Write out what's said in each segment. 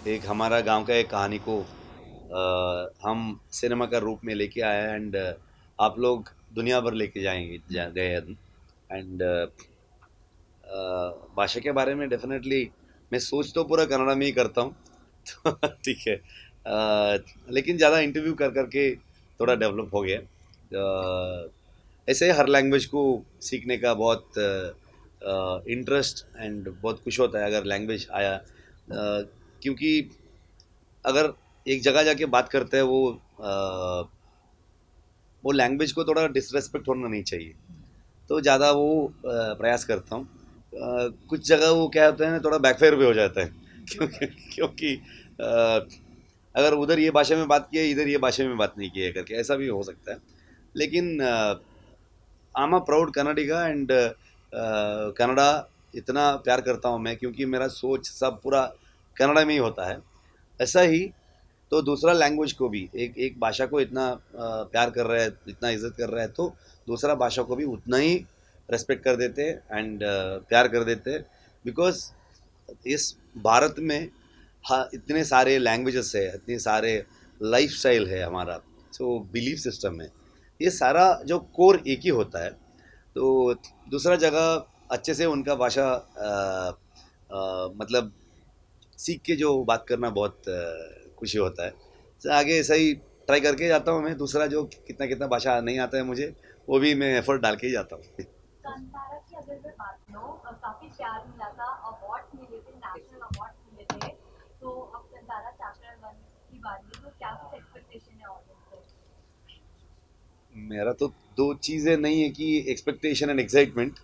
एक हमारा गांव का एक कहानी को हम सिनेमा का रूप में लेके आए हैं एंड आप लोग दुनिया भर लेके जाएंगे गए एंड भाषा के बारे में डेफिनेटली मैं सोच तो पूरा कन्नड़ा में ही करता हूँ तो ठीक है। लेकिन ज़्यादा इंटरव्यू कर करके थोड़ा डेवलप हो गया। ऐसे हर लैंग्वेज को सीखने का बहुत इंटरेस्ट एंड बहुत खुश होता है अगर लैंग्वेज आया, क्योंकि अगर एक जगह जाके बात करते हैं वो लैंग्वेज को थोड़ा डिसरेस्पेक्ट होना नहीं चाहिए, तो ज़्यादा वो प्रयास करता हूँ। कुछ जगह वो क्या होता है ना, थोड़ा बैकफायर भी हो जाता है क्योंकि अगर उधर ये भाषा में बात की है, इधर ये भाषा में बात नहीं की है करके ऐसा भी हो सकता है। लेकिन I am a proud Kannadiga and Kannada इतना प्यार करता हूँ मैं, क्योंकि मेरा सोच सब पूरा कन्नड़ा में ही होता है। ऐसा ही तो दूसरा लैंग्वेज को भी एक एक भाषा को इतना प्यार कर रहा है, इतना इज्जत कर रहा है, तो दूसरा भाषा को भी उतना ही रेस्पेक्ट कर देते हैं एंड प्यार कर देते हैं। बिकॉज इस भारत में हाँ इतने सारे लैंग्वेजेस है, इतने सारे लाइफ स्टाइल है हमारा, जो बिलीफ सिस्टम है, ये सारा जो कोर एक ही होता है। तो दूसरा जगह अच्छे से उनका भाषा मतलब सीख के जो बात करना बहुत खुशी होता है। तो आगे ऐसा ही ट्राई करके जाता हूँ मैं। दूसरा जो कितना कितना भाषा नहीं आता है मुझे, वो भी मैं एफर्ट डाल के ही जाता हूँ। कांतारा की अगर मैं बात करूँ, काफी प्यार मिला था, अवार्ड मिले थे, नेशनल अवार्ड मिले थे। तो अब कांतारा चैप्टर 1 की बारी है, तो क्या कुछ एक्सपेक्टेशन है ऑडियंस से? मेरा तो दो चीज़ें नहीं है कि एक्सपेक्टेशन एंड एक्साइटमेंट।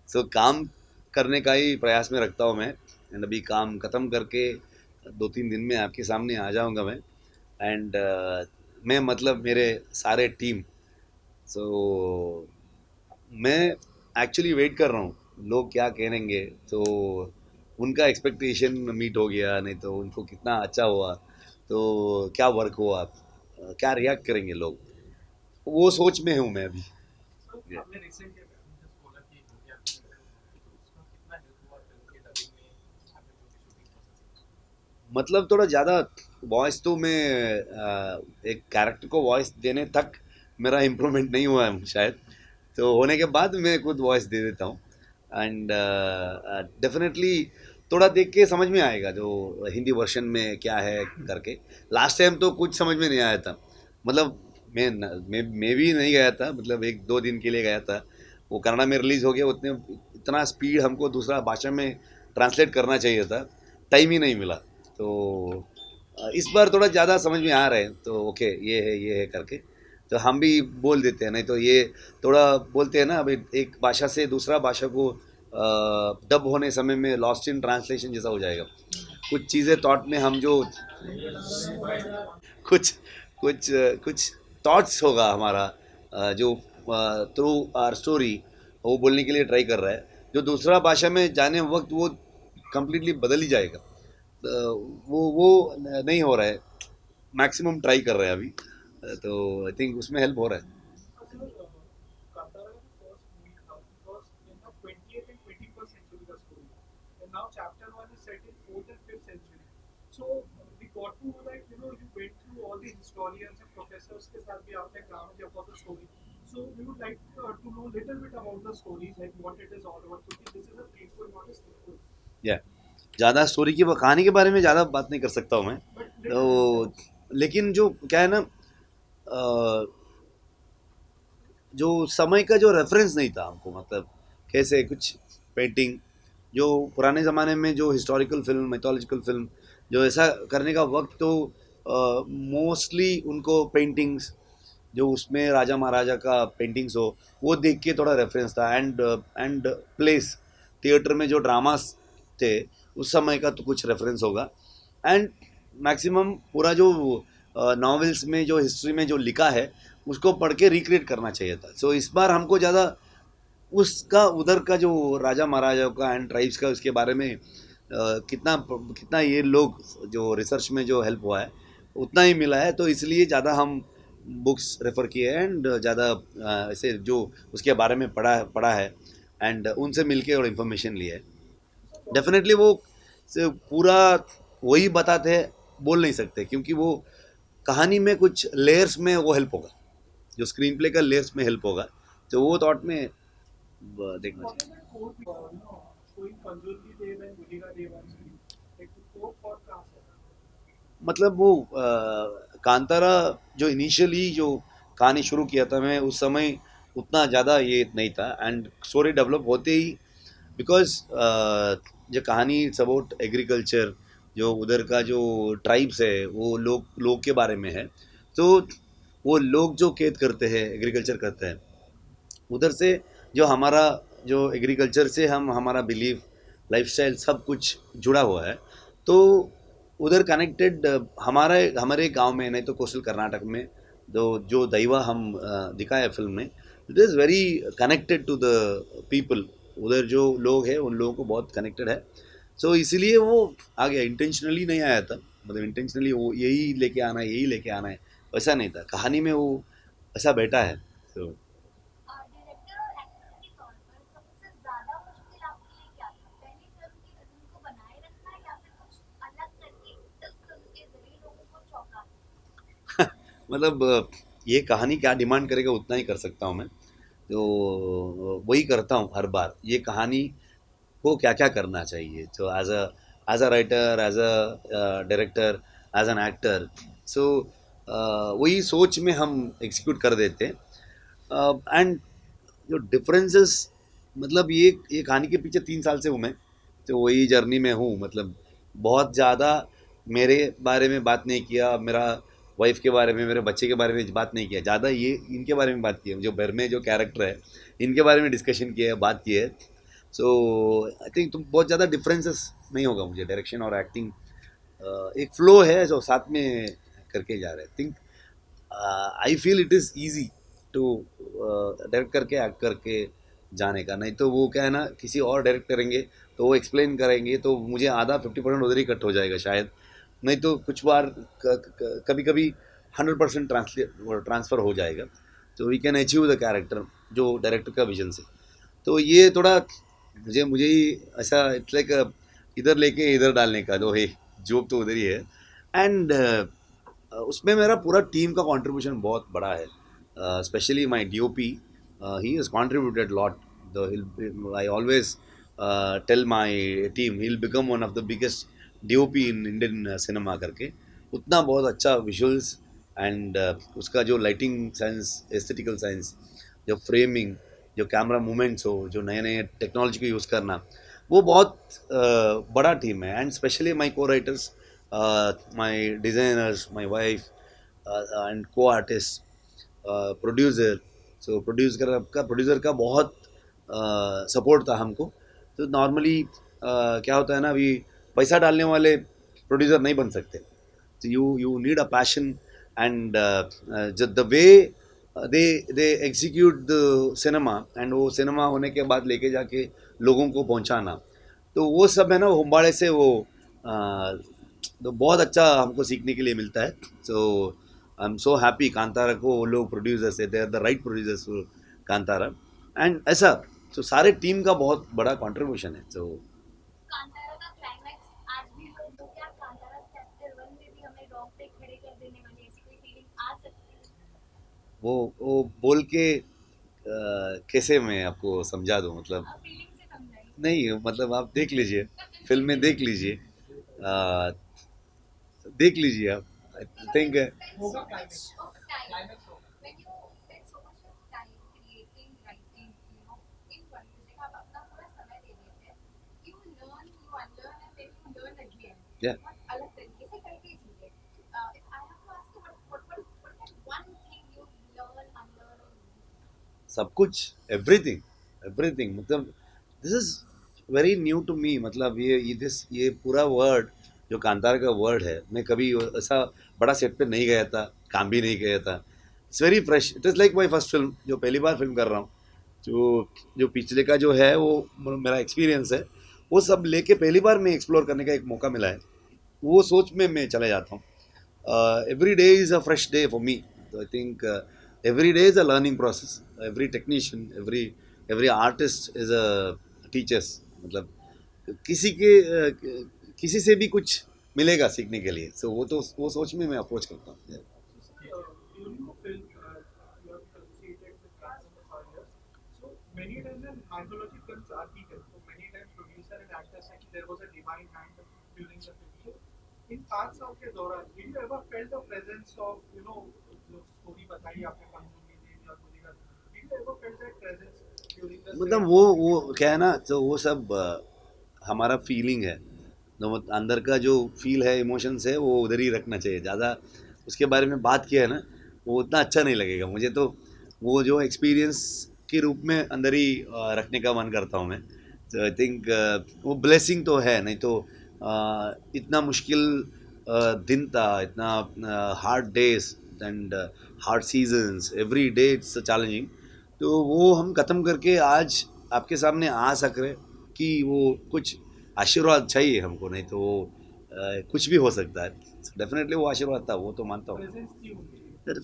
सो काम करने का ही प्रयास में रखता हूँ मैं, एंड अभी काम ख़त्म करके 2-3 दिन में आपके सामने आ जाऊँगा मैं। एंड मैं मतलब मेरे सारे टीम, सो मैं एक्चुअली वेट कर रहा हूँ लोग क्या कहेंगे। तो उनका एक्सपेक्टेशन मीट हो गया नहीं तो उनको कितना अच्छा हुआ, तो क्या वर्क हुआ, क्या रिएक्ट करेंगे लोग, वो सोच में हूँ मैं अभी। मतलब थोड़ा ज़्यादा वॉइस तो मैं एक कैरेक्टर को वॉइस देने तक मेरा इम्प्रूवमेंट नहीं हुआ है शायद। तो होने के बाद मैं खुद वॉइस दे देता हूँ एंड डेफिनेटनेटली थोड़ा देख के समझ में आएगा जो हिंदी वर्जन में क्या है करके। लास्ट टाइम तो कुछ समझ में नहीं आया था, मतलब मैं भी नहीं गया था, मतलब 1-2 दिन के लिए गया था। वो कन्नड़ा में रिलीज़ हो गया, उतने इतना स्पीड हमको दूसरा भाषा में ट्रांसलेट करना चाहिए था, टाइम ही नहीं मिला। तो इस बार थोड़ा ज़्यादा समझ में आ रहे हैं, तो ओके ये है करके तो हम भी बोल देते हैं। नहीं तो ये थोड़ा बोलते हैं ना, अभी एक भाषा से दूसरा भाषा को डब होने समय में लॉस्ट इन ट्रांसलेशन जैसा हो जाएगा। कुछ चीज़ें थॉट में हम जो कुछ कुछ कुछ थॉट्स होगा हमारा, जो थ्रू आर स्टोरी वो बोलने के लिए ट्राई कर रहा है, जो दूसरा भाषा में जाने वक्त वो कम्प्लीटली बदल ही जाएगा। वो नहीं हो रहा है, मैक्सिमम ट्राई कर रहे हैं अभी। तो आई थिंक उसमें हेल्प हो रहा है। या ज़्यादा स्टोरी की कहानी के बारे में ज़्यादा बात नहीं कर सकता हूँ मैं, तो लेकिन जो क्या है ना, जो समय का जो रेफरेंस नहीं था हमको, मतलब कैसे कुछ पेंटिंग जो पुराने ज़माने में जो हिस्टोरिकल फिल्म, मिथोलॉजिकल फिल्म, जो ऐसा करने का वक्त, तो मोस्टली उनको पेंटिंग्स जो उसमें राजा महाराजा का पेंटिंग्स हो, वो देख के थोड़ा रेफरेंस था। एंड प्लेस थिएटर में जो ड्रामास थे उस समय का तो कुछ रेफरेंस होगा। एंड मैक्सिमम पूरा जो नॉवेल्स में जो हिस्ट्री में जो लिखा है उसको पढ़ के रिक्रिएट करना चाहिए था। सो इस बार हमको ज़्यादा उसका उधर का जो राजा महाराजा का एंड ट्राइब्स का उसके बारे में कितना कितना ये लोग जो रिसर्च में जो हेल्प हुआ है उतना ही मिला है, तो इसलिए ज़्यादा हम बुक्स रेफ़र किए हैं एंड ज़्यादा ऐसे जो उसके बारे में पढ़ा है एंड उनसे मिलके और इन्फॉर्मेशन लिया है। डेफिनेटली वो से पूरा वही बताते हैं बोल नहीं सकते, क्योंकि वो कहानी में कुछ लेयर्स में वो हेल्प होगा, जो स्क्रीन प्ले का लेयर्स में हेल्प होगा, तो वो थॉट में देखना चाहिए। मतलब वो कांतारा जो इनिशियली जो कहानी शुरू किया था मैं, उस समय उतना ज़्यादा ये नहीं था, एंड स्टोरी डेवलप होते ही, बिकॉज जो कहानी इट्स अबाउट एग्रीकल्चर, जो उधर का जो ट्राइब्स है वो लोग के बारे में है, तो वो लोग जो खेत करते हैं, एग्रीकल्चर करते हैं, उधर से जो हमारा जो एग्रीकल्चर से हम हमारा बिलीफ, लाइफस्टाइल सब कुछ जुड़ा हुआ है, तो उधर कनेक्टेड हमारे हमारे गांव में, नहीं तो कोस्टल कर्नाटक में जो दैवा हम दिखाए फिल्म में, it is very connected to the people, उधर जो लोग हैं उन लोगों को बहुत कनेक्टेड है। सो इसीलिए वो आ गया, इंटेंशनली नहीं आया था, मतलब इंटेंशनली वो यही लेके आना है, यही लेके आना है, वैसा नहीं था, कहानी में वो ऐसा बैठा है। तो डायरेक्टर और एक्टर के तौर पर सबसे ज्यादा मुश्किल आपके लिए क्या था? पहली फिल्म की फिल्म को बनाए रखना या फिर कुछ अलग करके इस फिल्म के जरिए लोगों को चौंकाना? मतलब ये कहानी क्या डिमांड करेगा उतना ही कर सकता हूँ मैं, तो वही करता हूँ हर बार, ये कहानी को क्या क्या करना चाहिए, तो as a writer, as a director, as an actor, so वही सोच में हम एग्जीक्यूट कर देते हैं। एंड जो डिफरेंसेस, मतलब ये कहानी के पीछे 3 साल से हूँ मैं, तो वही जर्नी में हूँ, मतलब बहुत ज़्यादा मेरे बारे में बात नहीं किया, मेरा वाइफ के बारे में, मेरे बच्चे के बारे में बात नहीं किया ज़्यादा, ये इनके बारे में बात की है, जो घर में जो कैरेक्टर है इनके बारे में डिस्कशन किया है, बात की है। सो आई थिंक तुम बहुत ज़्यादा डिफरेंसेस नहीं होगा मुझे, डायरेक्शन और एक्टिंग एक फ्लो है जो साथ में करके जा रहे हैं। Think I feel it is easy to direct करके एक्ट करके जाने का, नहीं तो वो क्या है ना, किसी और डायरेक्ट करेंगे तो वो एक्सप्लेन करेंगे तो मुझे आधा 50% उधर ही कट हो जाएगा शायद, नहीं तो कुछ बार कभी कभी 100% ट्रांसफ़र हो जाएगा, तो we can achieve the character जो डायरेक्टर का विजन से। तो ये थोड़ा मुझे मुझे ही ऐसा इट्स लाइक इधर लेके इधर डालने का, जो है जोक तो उधर ही है, एंड उसमें मेरा पूरा टीम का कंट्रीब्यूशन बहुत बड़ा है, specially my DOP, he has contributed lot, I always tell my team he will become one of the biggest DOP in Indian cinema करके, उतना बहुत अच्छा विजुअल्स, एंड उसका जो लाइटिंग सेंस, एस्थेटिकल सेंस, जो फ्रेमिंग, जो कैमरा मूवमेंट्स हो, जो नए नए टेक्नोलॉजी को यूज़ करना, वो बहुत बड़ा टीम है, एंड स्पेशली माई को writers, my designers, my wife, and को आर्टिस्ट, प्रोड्यूसर, सो प्रोड्यूसर का बहुत सपोर्ट था हमको। तो नॉर्मली क्या होता है ना, अभी पैसा डालने वाले प्रोड्यूसर नहीं बन सकते, so you need a passion, and the way they execute the cinema, and वो सिनेमा होने के बाद लेके जाके लोगों को पहुंचाना, तो वो सब है ना, वो हुम्बाड़े से वो तो बहुत अच्छा हमको सीखने के लिए मिलता है। So I am so happy, Kantara को वो लोग प्रोड्यूसर्स है, they are the right producers for Kantara, and ऐसा, तो सारे टीम का बहुत बड़ा कंट्रीब्यूशन है। सो कांतारा का क्लाइमैक्स आज भी लोग जो क्या कांतारा चैप्टर 1 में भी हमें रोंगटे खड़े कर देने वाली ऐसी कोई फीलिंग आ सकती है? वो बोल के कैसे मैं आपको समझा दूँ, मतलब आप फीलिंग से समझाइए। नहीं, मतलब आप देख लीजिए, फिल्म में देख लीजिए, अ, देख लीजिए आप, I think. When you spend so much of time creating, writing, in conversation, आप अपना पूरा समय दे देते हैं. You learn, you unlearn, and then you learn again. या बहुत अलग तरीके से करके जीते. If I have to ask you, what is that one thing you learn, unlearn, and सब कुछ, एवरीथिंग, एवरीथिंग, मतलब this is very new to me, मतलब ये पूरा वर्ड जो कांतारा का वर्ड है, मैं कभी ऐसा बड़ा सेट पे नहीं गया था, काम भी नहीं किया था, it's very fresh, it is like my first film, जो पहली बार फिल्म कर रहा हूँ, जो जो पिछले का जो है वो मेरा एक्सपीरियंस है, वो सब लेके पहली बार मैं एक्सप्लोर करने का एक मौका मिला है, वो सोच में मैं चले जाता हूँ। Every day is a fresh day for me. So I think every day is a learning process. Every technician, every artist is a teachers. मतलब किसी के किसी से भी कुछ मिलेगा सीखने के लिए। सो वो सोच में मैं अप्रोच करता हूँ। During the film, you have associated with Karan Maurya. So many times in anthology films are taken. So many times producer and actor say कि there was a divine hand during the film. So in 5 साल के दौरान, did you ever felt the presence of जो story बताई आपने पंचुली देवी और गुलिका, did you ever felt that presence during the मतलब set? वो क्या है ना, तो वो सब हमारा फीलिंग है। तो वो अंदर का जो फील है, इमोशंस है, वो उधर ही रखना चाहिए। ज़्यादा उसके बारे में बात किया है ना, वो उतना अच्छा नहीं लगेगा मुझे। तो वो जो एक्सपीरियंस के रूप में अंदर ही रखने का मन करता हूँ मैं। तो आई थिंक वो ब्लेसिंग तो है, नहीं तो इतना मुश्किल दिन था, इतना hard days and hard seasons, every day it's challenging. तो वो हम ख़त्म करके आज आपके सामने आ सक रहे कि वो कुछ आशीर्वाद चाहिए हमको, नहीं तो वो कुछ भी हो सकता है। डेफिनेटली वो आशीर्वाद था, वो तो मानता हूँ। Presence थी उनकी. सर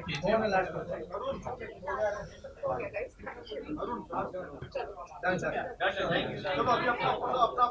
केजीएफ चलो अभी अपना